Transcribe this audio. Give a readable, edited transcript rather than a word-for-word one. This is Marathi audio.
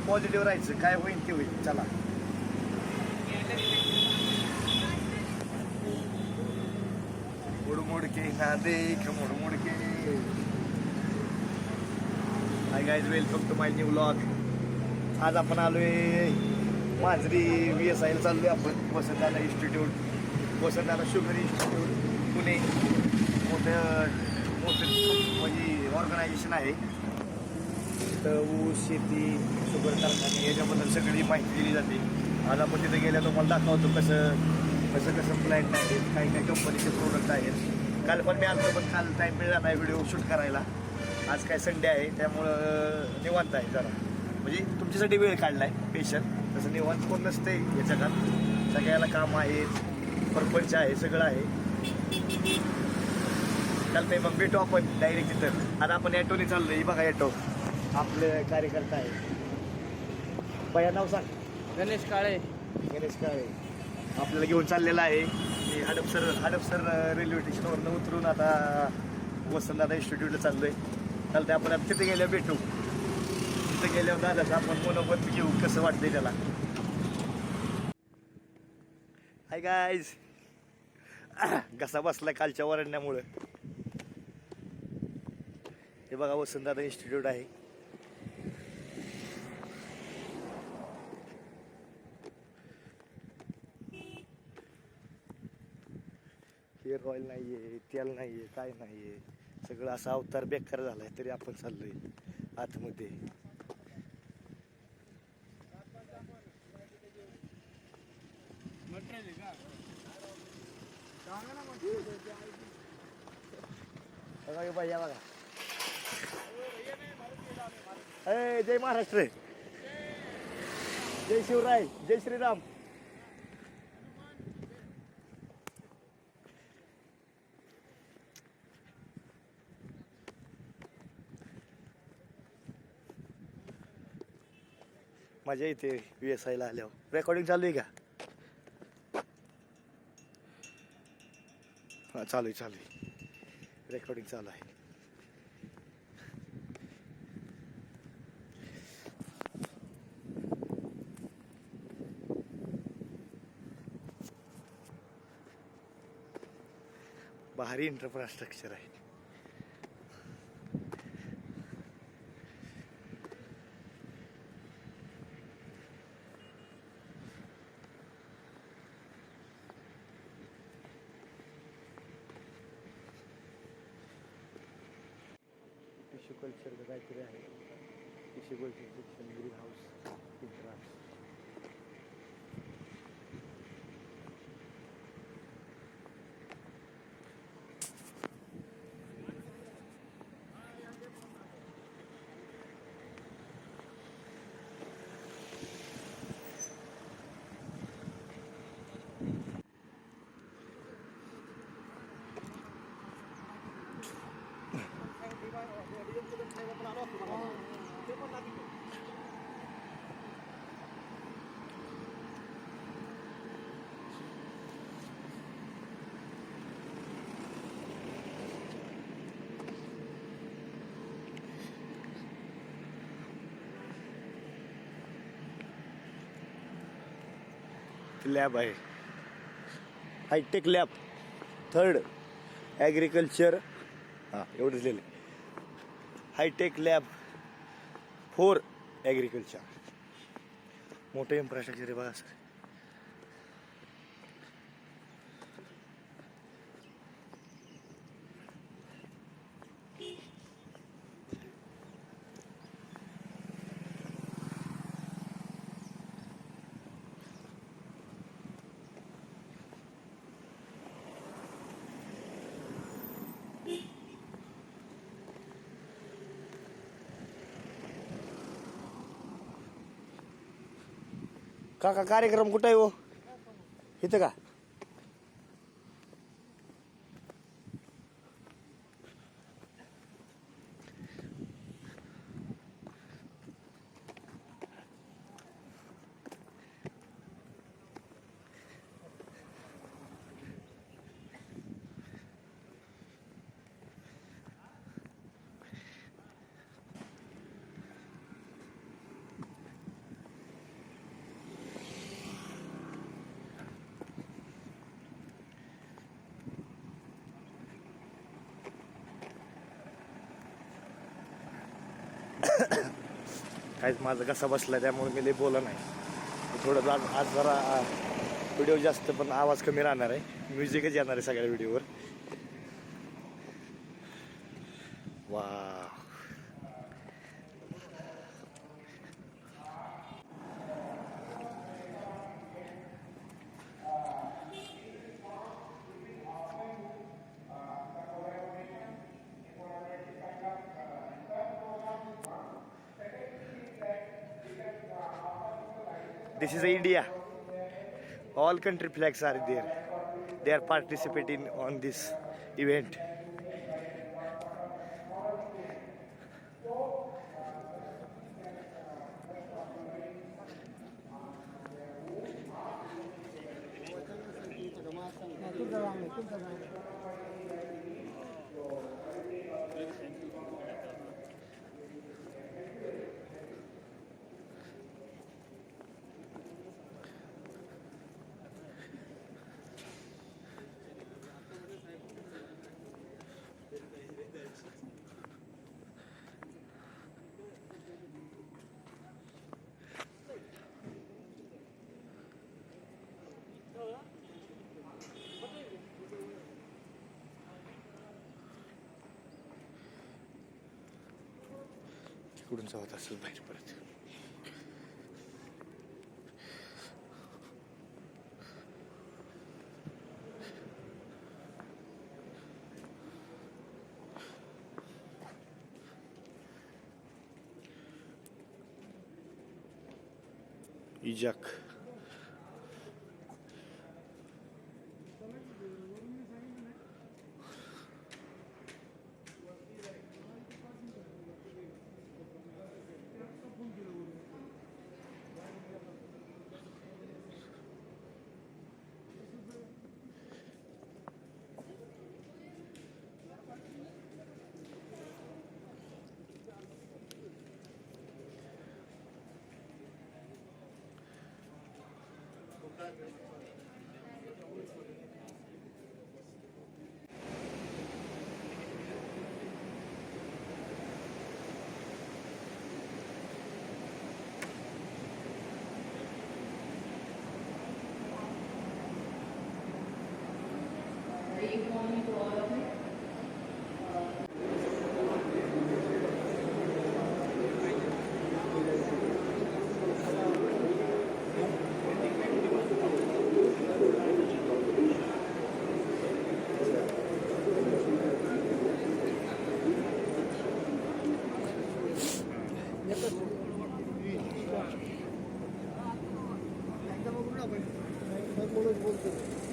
पॉझिटिव्ह राहायचं, काय होईल ते होईल. चला मुड़ के ना देख मुड़ के. Hi guys, welcome to my new vlog. आज आपण आलोय मांजरी VSIला चाललोय आपण. Vasantdada institute, Vasantdada sugar institute Pune. मोठं म्हणजे ऑर्गनायझेशन आहे. तर ऊस शेती शुगर कारखाने याच्याबद्दल सगळी माहिती दिली जाते. आज आपण तिथे गेल्या तुम्हाला दाखवतो कसं प्लॅन्ट आहेत, काही काही कंपनीचे प्रोडक्ट आहेत. काल पण मी आलो, पण काल टाईम मिळाला नाही व्हिडिओ शूट करायला. आज काय संडे आहे त्यामुळं निवांत आहे जरा, म्हणजे तुमच्यासाठी वेळ काढला आहे स्पेशल. तसं निवांत कोण नसते या जगात, सगळ्याला काम आहे, परपंच आहे, सगळं आहे. चालतंय मग भेटू आपण डायरेक्ट तिथं. आता आपण ॲटोने चाललो आहे. बघा ॲटो आपले कार्यकर्ता आहे. पहिला नाव सांग. गणेश काळे. गणेश काळे आपल्याला घेऊन चाललेला आहे. मी हडपसर रेल्वे स्टेशनवरनं उतरून आता वसंतदादा इन्स्टिट्यूटला चाललो आहे. चालतंय आपण आता तिथे गेल्यावर भेटू. तिथे गेल्यावर दादाचं आपण मनोबत घेऊ कसं वाटतंय त्याला. हाय गाईज, घसा बसलाय कालच्या वरण्यामुळं. हे बघा वसंतदादा इन्स्टिट्यूट आहे. हेअर ऑइल नाही आहे, तेल नाही आहे, काय नाही आहे. सगळं असा अवतार बेकार झाला आहे, तरी आपण चाललोय आतमध्ये. बघा बाई, या बघा. जय महाराष्ट्र, जय शिवराय, जय श्रीराम. मजा येते VSIला आल्यावर. रेकॉर्डिंग चालू आहे का? हां चालू आहे. रेकॉर्डिंग चालू आहे. भारी इन्फ्रास्ट्रक्चर आहे. टिश्यू कल्चर काहीतरी आहे. Tissue culture section, green house, इंट्रास. लॅब आहे, हायटेक लॅब, 3rd ॲग्रिकल्चर. हां एवढंच लिहिलं. Hitech lab 4 agriculture. मोठं इन्फ्रास्ट्रक्चर आहे बघा सर. काका कार्यक्रम कुठं आहे हो? इथं का? आज माझा कसा बसला त्यामुळे मी लई बोला नाही. थोडं आज जरा व्हिडिओ जास्त पण आवाज कमी राहणार आहे. म्युझिकच येणार आहे सगळ्या व्हिडिओवर. वा This is India. All country flags are there. They are participating on this event. तिकडून जात असेल बाहेर परत. Ijak Good morning to all of you. बोलतो